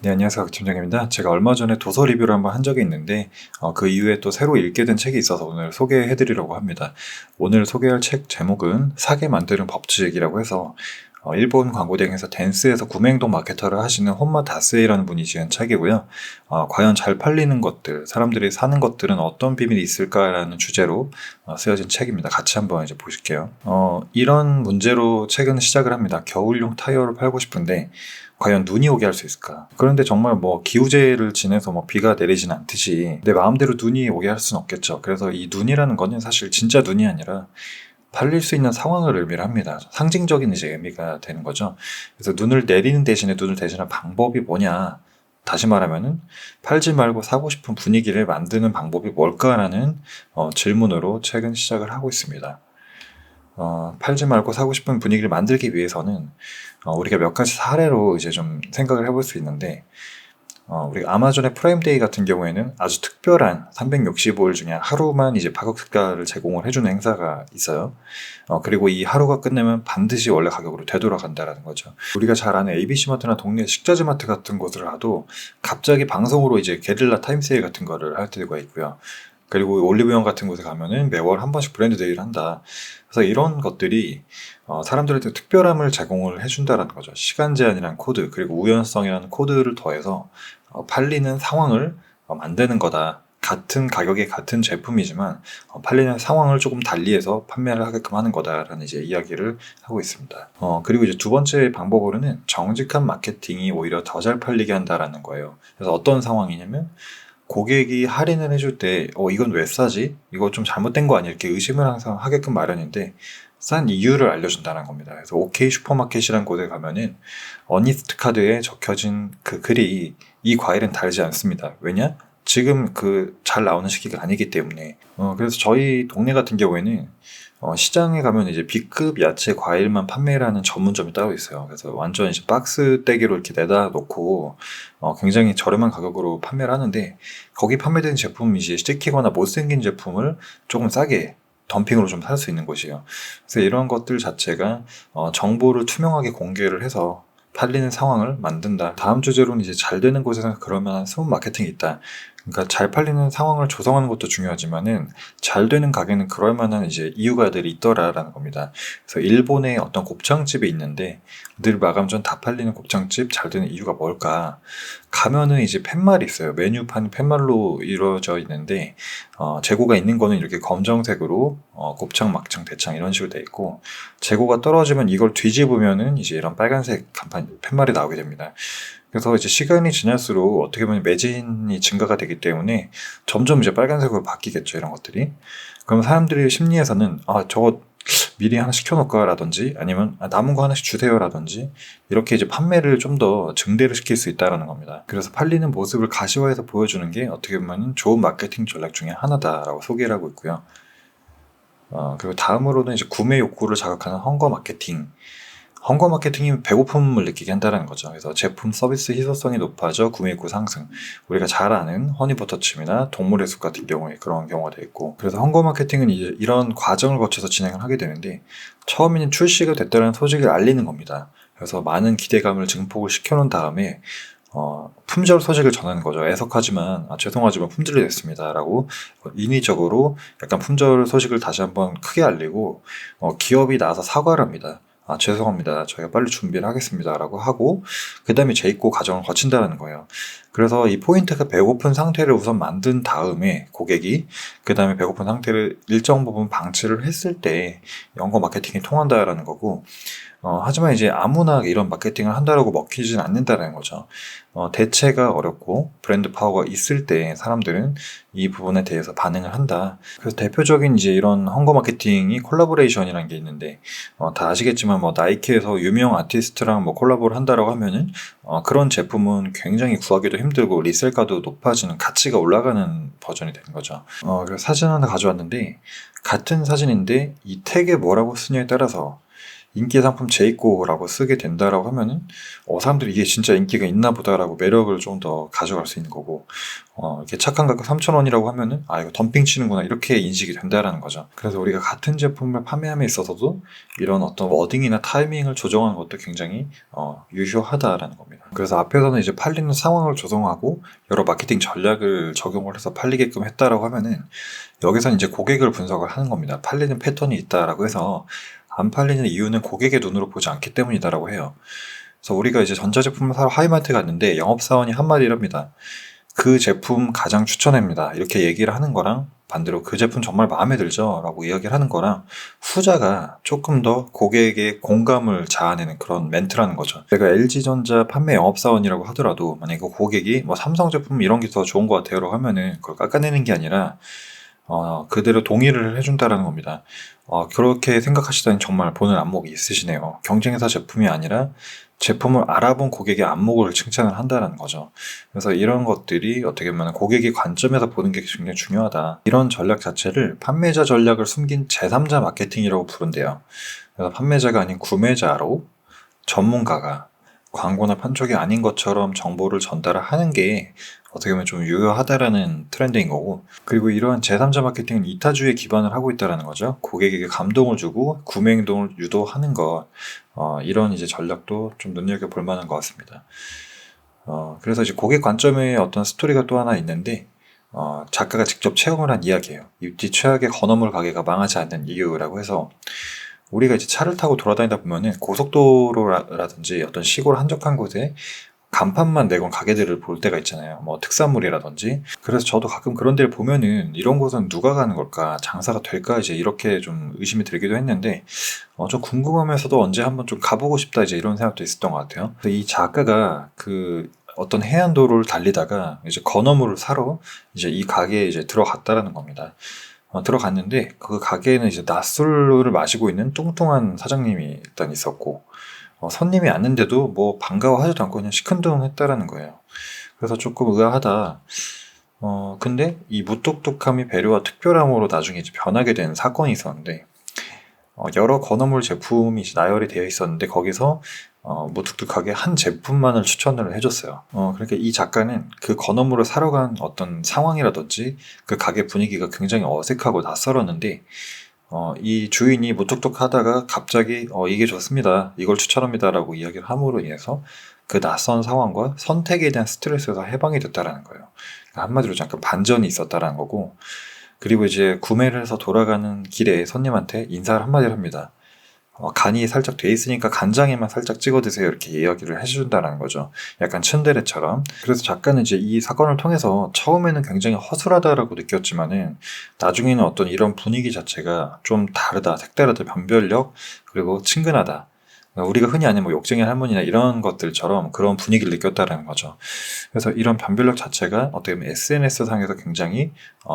네, 안녕하세요. 팀장입니다. 제가 얼마 전에 도서 리뷰를 한번 한 적이 있는데 그 이후에 또 새로 읽게 된 책이 있어서 오늘 소개해드리려고 합니다. 오늘 소개할 책 제목은 사게 만드는 법칙이라고 해서 일본 광고대행에서 댄스에서 구매행동 마케터를 하시는 혼마 다스에이라는 분이 지은 책이고요. 과연 잘 팔리는 것들, 사람들이 사는 것들은 어떤 비밀이 있을까라는 주제로 쓰여진 책입니다. 같이 한번 이제 보실게요. 이런 문제로 책은 시작을 합니다. 겨울용 타이어를 팔고 싶은데 과연 눈이 오게 할 수 있을까? 그런데 정말 기후제를 지내서 비가 내리진 않듯이 내 마음대로 눈이 오게 할 수는 없겠죠. 그래서 이 눈이라는 거는 사실 진짜 눈이 아니라 팔릴 수 있는 상황을 의미를 합니다. 상징적인 이제 의미가 되는 거죠. 그래서 눈을 내리는 대신에 눈을 대신할 방법이 뭐냐? 다시 말하면은 팔지 말고 사고 싶은 분위기를 만드는 방법이 뭘까라는 질문으로 책은 시작을 하고 있습니다. 팔지 말고 사고 싶은 분위기를 만들기 위해서는 우리가 몇 가지 사례로 이제 좀 생각을 해볼 수 있는데, 우리가 아마존의 프라임데이 같은 경우에는 아주 특별한 365일 중에 하루만 이제 파격 특가를 제공을 해주는 행사가 있어요. 그리고 이 하루가 끝나면 반드시 원래 가격으로 되돌아간다라는 거죠. 우리가 잘 아는 ABC마트나 동네 식자재 마트 같은 곳을 가도 갑자기 방송으로 이제 게릴라 타임세일 같은 거를 할 때가 있고요. 그리고 올리브영 같은 곳에 가면은 매월 한 번씩 브랜드 데이를 한다. 그래서 이런 것들이 사람들한테 특별함을 제공을 해준다라는 거죠. 시간 제한이라는 코드, 그리고 우연성이라는 코드를 더해서 팔리는 상황을 만드는 거다. 같은 가격의 같은 제품이지만 팔리는 상황을 조금 달리해서 판매를 하게끔 하는 거다라는 이제 이야기를 하고 있습니다. 그리고 이제 두 번째 방법으로는 정직한 마케팅이 오히려 더 잘 팔리게 한다라는 거예요. 그래서 어떤 상황이냐면 고객이 할인을 해줄 때 이건 왜 싸지? 이거 좀 잘못된 거 아니야? 이렇게 의심을 항상 하게끔 마련인데 싼 이유를 알려준다는 겁니다. 그래서 OK 슈퍼마켓이라는 곳에 가면은 어니스트 카드에 적혀진 그 글이 이 과일은 다르지 않습니다. 왜냐? 지금 그 잘 나오는 시기가 아니기 때문에. 그래서 저희 동네 같은 경우에는 시장에 가면 이제 B급 야채 과일만 판매를 하는 전문점이 따로 있어요. 그래서 완전 이제 박스 떼기로 이렇게 내다 놓고 굉장히 저렴한 가격으로 판매를 하는데, 거기 판매되는 제품이 이제 찍히거나 못생긴 제품을 조금 싸게 덤핑으로 좀 살 수 있는 곳이에요. 그래서 이런 것들 자체가 정보를 투명하게 공개를 해서 팔리는 상황을 만든다. 다음 주제로는 이제 잘 되는 곳에서 그럴 만한 숨은 마케팅이 있다. 그러니까 잘 팔리는 상황을 조성하는 것도 중요하지만은 잘 되는 가게는 그럴 만한 이제 이유가들이 있더라라는 겁니다. 그래서 일본의 어떤 곱창집이 있는데 늘 마감 전 다 팔리는 곱창집 잘 되는 이유가 뭘까? 가면은 이제 팻말이 있어요. 메뉴판이 팻말로 이루어져 있는데 재고가 있는 거는 이렇게 검정색으로 곱창, 막창, 대창 이런 식으로 돼 있고, 재고가 떨어지면 이걸 뒤집으면은 이제 이런 빨간색 간판 팻말이 나오게 됩니다. 그래서 이제 시간이 지날수록 어떻게 보면 매진이 증가가 되기 때문에 점점 이제 빨간색으로 바뀌겠죠, 이런 것들이. 그럼 사람들의 심리에서는 저거 미리 하나 시켜놓을까라든지 아니면 남은 거 하나씩 주세요라든지 이렇게 이제 판매를 좀 더 증대를 시킬 수 있다는 겁니다. 그래서 팔리는 모습을 가시화해서 보여주는 게 어떻게 보면 좋은 마케팅 전략 중에 하나다라고 소개를 하고 있고요. 그리고 다음으로는 이제 구매 욕구를 자극하는 헝거 마케팅. 헝거 마케팅이 배고픔을 느끼게 한다는 거죠. 그래서 제품 서비스 희소성이 높아져 구매욕구 상승. 우리가 잘 아는 허니버터칩이나 동물의 숲 같은 경우에 그런 경우가 되어 있고, 그래서 헝거 마케팅은 이제 이런 과정을 거쳐서 진행을 하게 되는데, 처음에는 출시가 됐다는 소식을 알리는 겁니다. 그래서 많은 기대감을 증폭을 시켜놓은 다음에 품절 소식을 전하는 거죠. 애석하지만 죄송하지만 품절이 됐습니다 라고 인위적으로 약간 품절 소식을 다시 한번 크게 알리고 기업이 나와서 사과를 합니다. 죄송합니다. 저희가 빨리 준비를 하겠습니다. 라고 하고, 그 다음에 재입고 과정을 거친다는 거예요. 그래서 이 포인트가 배고픈 상태를 우선 만든 다음에 고객이 그 다음에 배고픈 상태를 일정 부분 방치를 했을 때 연거 마케팅이 통한다라는 거고, 하지만 이제 아무나 이런 마케팅을 한다라고 먹히진 않는다는 거죠. 대체가 어렵고 브랜드 파워가 있을 때 사람들은 이 부분에 대해서 반응을 한다. 그래서 대표적인 이제 이런 헝거 마케팅이 콜라보레이션이라는 게 있는데, 다 아시겠지만 나이키에서 유명 아티스트랑 콜라보를 한다라고 하면은 그런 제품은 굉장히 구하기도 힘들고 리셀가도 높아지는, 가치가 올라가는 버전이 되는 거죠. 그래서 사진 하나 가져왔는데, 같은 사진인데 이 택에 뭐라고 쓰냐에 따라서 인기 상품 재입고라고 쓰게 된다라고 하면은 사람들이 이게 진짜 인기가 있나 보다라고 매력을 좀 더 가져갈 수 있는 거고, 이렇게 착한 가격 3,000원이라고 하면은 이거 덤핑 치는구나 이렇게 인식이 된다라는 거죠. 그래서 우리가 같은 제품을 판매함에 있어서도 이런 어떤 워딩이나 타이밍을 조정하는 것도 굉장히 유효하다라는 겁니다. 그래서 앞에서는 이제 팔리는 상황을 조성하고 여러 마케팅 전략을 적용을 해서 팔리게끔 했다라고 하면은, 여기서는 이제 고객을 분석을 하는 겁니다. 팔리는 패턴이 있다라고 해서 안 팔리는 이유는 고객의 눈으로 보지 않기 때문이다라고 해요. 그래서 우리가 이제 전자제품을 사러 하이마트 갔는데 영업사원이 한마디를 합니다. 그 제품 가장 추천합니다. 이렇게 얘기를 하는 거랑 반대로 그 제품 정말 마음에 들죠? 라고 이야기를 하는 거랑 후자가 조금 더 고객의 공감을 자아내는 그런 멘트라는 거죠. 내가 LG전자 판매 영업사원이라고 하더라도 만약에 그 고객이 뭐 삼성 제품 이런 게 더 좋은 것 같아요 라고 하면은 그걸 깎아내는 게 아니라 그대로 동의를 해준다라는 겁니다. 그렇게 생각하시다니 정말 보는 안목이 있으시네요. 경쟁회사 제품이 아니라 제품을 알아본 고객의 안목을 칭찬을 한다는 거죠. 그래서 이런 것들이 어떻게 보면 고객의 관점에서 보는 게 굉장히 중요하다. 이런 전략 자체를 판매자 전략을 숨긴 제3자 마케팅이라고 부른대요. 그래서 판매자가 아닌 구매자로 전문가가 광고나 판촉이 아닌 것처럼 정보를 전달하는 게 어떻게 보면 좀 유효하다라는 트렌드인 거고, 그리고 이러한 제3자 마케팅은 이타주에 기반을 하고 있다는 거죠. 고객에게 감동을 주고 구매 행동을 유도하는 것, 이런 이제 전략도 좀 눈여겨볼 만한 것 같습니다. 그래서 이제 고객 관점의 어떤 스토리가 또 하나 있는데, 작가가 직접 체험을 한 이야기예요. 입지 최악의 건어물 가게가 망하지 않는 이유라고 해서, 우리가 이제 차를 타고 돌아다니다 보면은 고속도로라든지 어떤 시골 한적한 곳에 간판만 내건 가게들을 볼 때가 있잖아요. 뭐 특산물이라든지. 그래서 저도 가끔 그런 데를 보면은 이런 곳은 누가 가는 걸까? 장사가 될까? 이제 이렇게 좀 의심이 들기도 했는데, 좀 궁금하면서도 언제 한번 좀 가보고 싶다 이제 이런 생각도 있었던 것 같아요. 그래서 이 작가가 그 어떤 해안도로를 달리다가 이제 건어물을 사러 이제 이 가게에 이제 들어갔다라는 겁니다. 들어갔는데 그 가게에는 이제 낮술을 마시고 있는 뚱뚱한 사장님이 일단 있었고, 손님이 왔는데도 뭐 반가워하지도 않고 그냥 시큰둥했다라는 거예요. 그래서 조금 의아하다. 근데 이 무뚝뚝함이 배려와 특별함으로 나중에 이제 변하게 된 사건이 있었는데, 여러 건어물 제품이 이제 나열이 되어 있었는데 거기서 무뚝뚝하게 한 제품만을 추천을 해줬어요. 그러니까 이 작가는 그 건어물을 사러 간 어떤 상황이라든지 그 가게 분위기가 굉장히 어색하고 낯설었는데, 이 주인이 무뚝뚝하다가 갑자기 이게 좋습니다. 이걸 추천합니다. 라고 이야기를 함으로 인해서 그 낯선 상황과 선택에 대한 스트레스에서 해방이 됐다라는 거예요. 그러니까 한마디로 잠깐 반전이 있었다라는 거고, 그리고 이제 구매를 해서 돌아가는 길에 손님한테 인사를 한마디를 합니다. 간이 살짝 돼 있으니까 간장에만 살짝 찍어 드세요. 이렇게 이야기를 해준다는 거죠. 약간 츤데레처럼. 그래서 작가는 이제 이 사건을 통해서 처음에는 굉장히 허술하다라고 느꼈지만은 나중에는 어떤 이런 분위기 자체가 좀 다르다, 색다르다, 변별력, 그리고 친근하다. 우리가 흔히 아는 뭐 욕쟁이 할머니나 이런 것들처럼 그런 분위기를 느꼈다라는 거죠. 그래서 이런 변별력 자체가 어떻게 보면 SNS 상에서 굉장히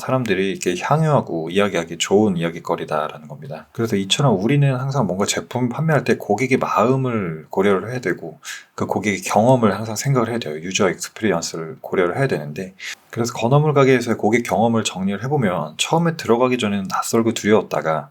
사람들이 이렇게 향유하고 이야기하기 좋은 이야기거리다라는 겁니다. 그래서 이처럼 우리는 항상 뭔가 제품 판매할 때 고객의 마음을 고려를 해야 되고 그 고객의 경험을 항상 생각을 해야 돼요. 유저 익스피리언스를 고려를 해야 되는데, 그래서 건어물 가게에서의 고객 경험을 정리를 해보면 처음에 들어가기 전에는 낯설고 두려웠다가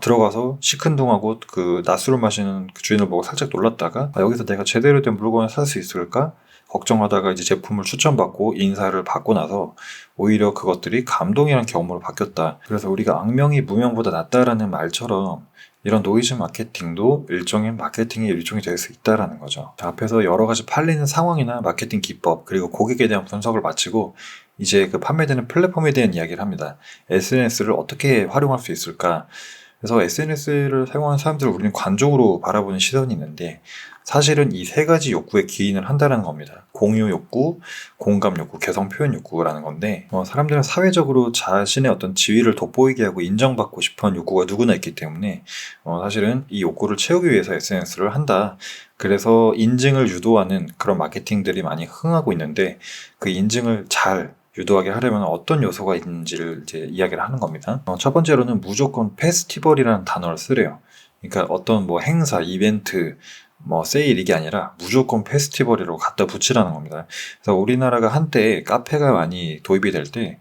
들어가서 시큰둥하고 그 낮술을 마시는 그 주인을 보고 살짝 놀랐다가 여기서 내가 제대로 된 물건을 살 수 있을까? 걱정하다가 이제 제품을 추천받고 인사를 받고 나서 오히려 그것들이 감동이란 경험으로 바뀌었다. 그래서 우리가 악명이 무명보다 낫다라는 말처럼 이런 노이즈 마케팅도 일종의 마케팅의 일종이 될 수 있다라는 거죠. 앞에서 여러 가지 팔리는 상황이나 마케팅 기법, 그리고 고객에 대한 분석을 마치고 이제 그 판매되는 플랫폼에 대한 이야기를 합니다. SNS를 어떻게 활용할 수 있을까? 그래서 SNS를 사용하는 사람들을 우리는 관종으로 바라보는 시선이 있는데, 사실은 이 세 가지 욕구에 기인을 한다는 겁니다. 공유 욕구, 공감 욕구, 개성 표현 욕구라는 건데, 사람들은 사회적으로 자신의 어떤 지위를 돋보이게 하고 인정받고 싶어하는 욕구가 누구나 있기 때문에 사실은 이 욕구를 채우기 위해서 SNS를 한다. 그래서 인증을 유도하는 그런 마케팅들이 많이 흥하고 있는데, 그 인증을 잘 유도하게 하려면 어떤 요소가 있는지를 이제 이야기를 하는 겁니다. 첫 번째로는 무조건 페스티벌이라는 단어를 쓰래요. 그러니까 어떤 뭐 행사, 이벤트, 뭐 세일 이게 아니라 무조건 페스티벌이라고 갖다 붙이라는 겁니다. 그래서 우리나라가 한때 카페가 많이 도입이 될 때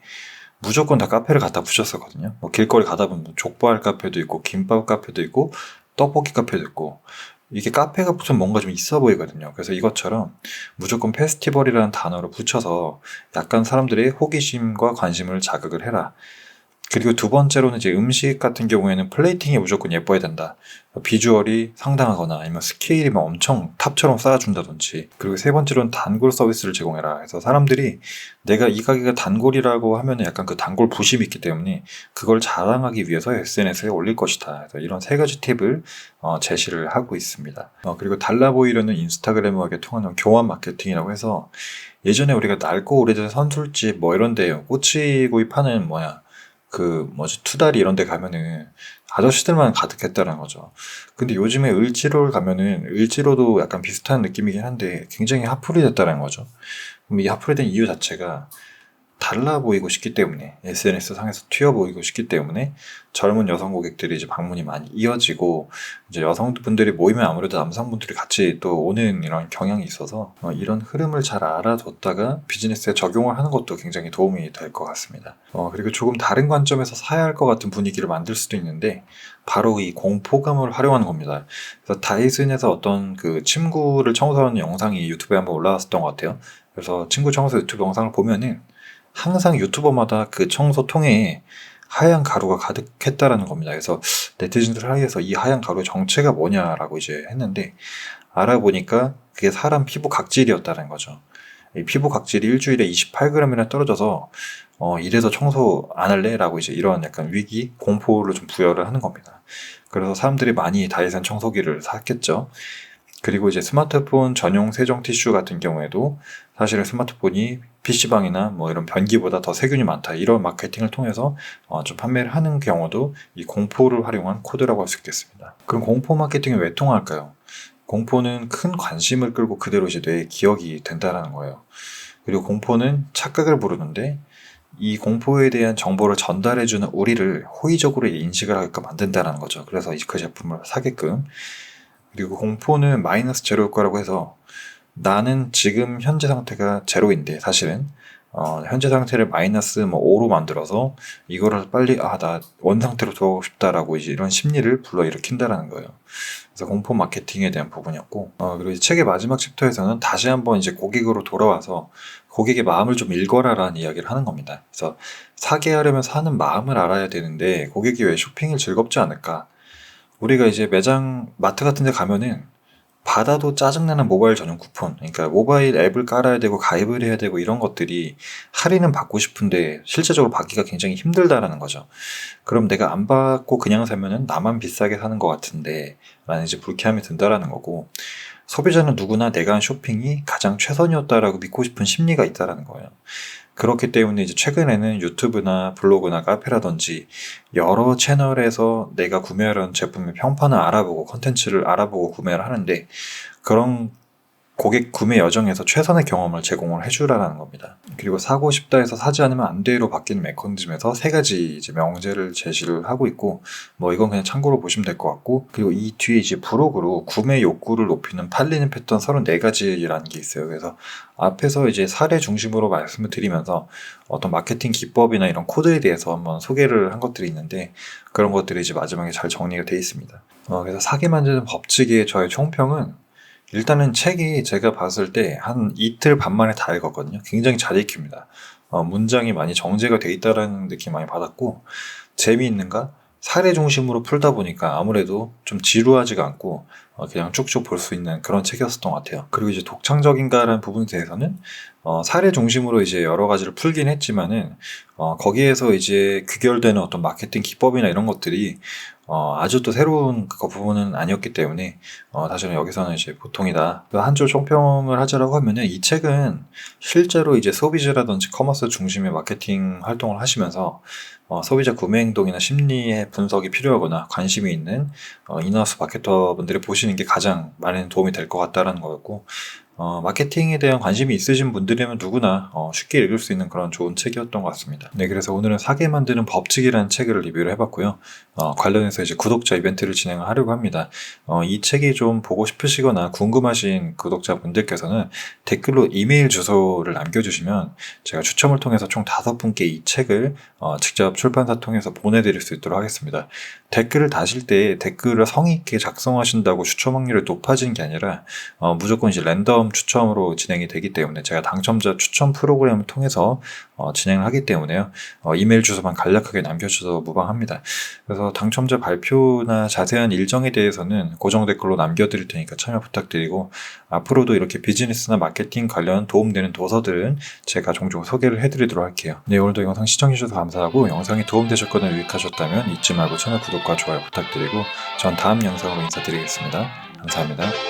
무조건 다 카페를 갖다 붙였었거든요. 뭐 길거리 가다 보면 족발 카페도 있고 김밥 카페도 있고 떡볶이 카페도 있고, 이게 카페가 무슨 뭔가 좀 있어 보이거든요. 그래서 이것처럼 무조건 페스티벌이라는 단어를 붙여서 약간 사람들의 호기심과 관심을 자극을 해라. 그리고 두 번째로는 이제 음식 같은 경우에는 플레이팅이 무조건 예뻐야 된다. 비주얼이 상당하거나 아니면 스케일이 막 엄청 탑처럼 쌓아준다든지. 그리고 세 번째로는 단골 서비스를 제공해라. 그래서 사람들이 내가 이 가게가 단골이라고 하면 약간 그 단골 부심이 있기 때문에 그걸 자랑하기 위해서 SNS에 올릴 것이다. 그래서 이런 세 가지 팁을 제시를 하고 있습니다. 그리고 달라 보이려는 인스타그램과의 통하는 교환 마케팅이라고 해서 예전에 우리가 낡고 오래된 선술집 뭐 이런 데 꼬치구이 파는 투다리 이런 데 가면은 아저씨들만 가득했다는 거죠. 근데 요즘에 을지로를 가면은 을지로도 약간 비슷한 느낌이긴 한데 굉장히 핫플이 됐다는 거죠. 그럼 이 핫플이 된 이유 자체가 달라 보이고 싶기 때문에 SNS 상에서 튀어 보이고 싶기 때문에 젊은 여성 고객들이 이제 방문이 많이 이어지고 이제 여성분들이 모이면 아무래도 남성분들이 같이 또 오는 이런 경향이 있어서 이런 흐름을 잘 알아뒀다가 비즈니스에 적용을 하는 것도 굉장히 도움이 될 것 같습니다. 그리고 조금 다른 관점에서 사야 할 것 같은 분위기를 만들 수도 있는데 바로 이 공포감을 활용하는 겁니다. 그래서 다이슨에서 어떤 그 침구를 청소하는 영상이 유튜브에 한번 올라왔었던 것 같아요. 그래서 친구 청소 유튜브 영상을 보면은 항상 유튜버마다 그 청소통에 하얀 가루가 가득했다라는 겁니다. 그래서 네티즌들 사이에서 이 하얀 가루의 정체가 뭐냐라고 이제 했는데 알아보니까 그게 사람 피부 각질이었다는 거죠. 이 피부 각질이 일주일에 28g이나 떨어져서 이래서 청소 안 할래? 라고 이제 이런 약간 위기, 공포를 좀 부여를 하는 겁니다. 그래서 사람들이 많이 다이슨 청소기를 샀겠죠. 그리고 이제 스마트폰 전용 세정 티슈 같은 경우에도 사실은 스마트폰이 PC방이나 뭐 이런 변기보다 더 세균이 많다. 이런 마케팅을 통해서 좀 판매를 하는 경우도 이 공포를 활용한 코드라고 할 수 있겠습니다. 그럼 공포 마케팅이 왜 통할까요? 공포는 큰 관심을 끌고 그대로 이제 뇌에 기억이 된다는 거예요. 그리고 공포는 착각을 부르는데 이 공포에 대한 정보를 전달해주는 우리를 호의적으로 인식을 하게끔 만든다는 거죠. 그래서 그 제품을 사게끔. 그리고 공포는 마이너스 제로일 거라고 해서 나는 지금 현재 상태가 제로인데 사실은 현재 상태를 마이너스 5로 만들어서 이거를 빨리 나 원상태로 돌아가고 싶다라고 이제 이런 심리를 불러일으킨다라는 거예요. 그래서 공포 마케팅에 대한 부분이었고 그리고 이제 책의 마지막 챕터에서는 다시 한번 이제 고객으로 돌아와서 고객의 마음을 좀 읽어라라는 이야기를 하는 겁니다. 그래서 사게 하려면 사는 마음을 알아야 되는데 고객이 왜 쇼핑을 즐겁지 않을까? 우리가 이제 매장, 마트 같은 데 가면은 받아도 짜증나는 모바일 전용 쿠폰, 그러니까 모바일 앱을 깔아야 되고 가입을 해야 되고 이런 것들이 할인은 받고 싶은데 실제적으로 받기가 굉장히 힘들다라는 거죠. 그럼 내가 안 받고 그냥 사면은 나만 비싸게 사는 것 같은데 라는 이제 불쾌함이 든다라는 거고, 소비자는 누구나 내가 한 쇼핑이 가장 최선이었다라고 믿고 싶은 심리가 있다라는 거예요. 그렇기 때문에 이제 최근에는 유튜브나 블로그나 카페라든지 여러 채널에서 내가 구매하려는 제품의 평판을 알아보고 컨텐츠를 알아보고 구매를 하는데 그런 고객 구매 여정에서 최선의 경험을 제공을 해주라는 겁니다. 그리고 사고 싶다 해서 사지 않으면 안 돼로 바뀌는 메커니즘에서 세 가지 이제 명제를 제시를 하고 있고, 이건 그냥 참고로 보시면 될 것 같고, 그리고 이 뒤에 이제 부록으로 구매 욕구를 높이는 팔리는 패턴 34가지라는 게 있어요. 그래서 앞에서 이제 사례 중심으로 말씀을 드리면서 어떤 마케팅 기법이나 이런 코드에 대해서 한번 소개를 한 것들이 있는데 그런 것들이 이제 마지막에 잘 정리가 되어 있습니다. 그래서 사게 만드는 법칙의 저의 총평은 일단은 책이 제가 봤을 때 한 이틀 반 만에 다 읽었거든요. 굉장히 잘 읽힙니다. 문장이 많이 정제가 돼 있다는 느낌 많이 받았고, 재미있는가? 사례 중심으로 풀다 보니까 아무래도 좀 지루하지가 않고 그냥 쭉쭉 볼 수 있는 그런 책이었던 것 같아요. 그리고 이제 독창적인가라는 부분에 대해서는 사례 중심으로 이제 여러 가지를 풀긴 했지만은 거기에서 이제 귀결되는 어떤 마케팅 기법이나 이런 것들이 아주 또 새로운 그 부분은 아니었기 때문에 사실은 여기서는 이제 보통이다. 한 줄 총평을 하자라고 하면은 이 책은 실제로 이제 소비자라든지 커머스 중심의 마케팅 활동을 하시면서 소비자 구매 행동이나 심리의 분석이 필요하거나 관심이 있는 인하우스 마케터 분들이 보시는 게 가장 많은 도움이 될 것 같다라는 거였고, 마케팅에 대한 관심이 있으신 분들이면 누구나 쉽게 읽을 수 있는 그런 좋은 책이었던 것 같습니다. 네, 그래서 오늘은 사게 만드는 법칙이라는 책을 리뷰를 해봤고요. 관련해서 이제 구독자 이벤트를 진행을 하려고 합니다. 이 책이 좀 보고 싶으시거나 궁금하신 구독자분들께서는 댓글로 이메일 주소를 남겨주시면 제가 추첨을 통해서 총 5분께 이 책을 직접 출판사 통해서 보내드릴 수 있도록 하겠습니다. 댓글을 다실 때 댓글을 성의 있게 작성하신다고 추첨 확률이 높아지는 게 아니라 무조건 이제 랜덤 추첨으로 진행이 되기 때문에 제가 당첨자 추첨 프로그램을 통해서 진행을 하기 때문에요. 이메일 주소만 간략하게 남겨주셔도 무방합니다. 그래서 당첨자 발표나 자세한 일정에 대해서는 고정 댓글로 남겨드릴 테니까 참여 부탁드리고, 앞으로도 이렇게 비즈니스나 마케팅 관련 도움되는 도서들은 제가 종종 소개를 해드리도록 할게요. 네, 오늘도 영상 시청해주셔서 감사하고, 영상이 도움되셨거나 유익하셨다면 잊지 말고 채널 구독과 좋아요 부탁드리고, 전 다음 영상으로 인사드리겠습니다. 감사합니다.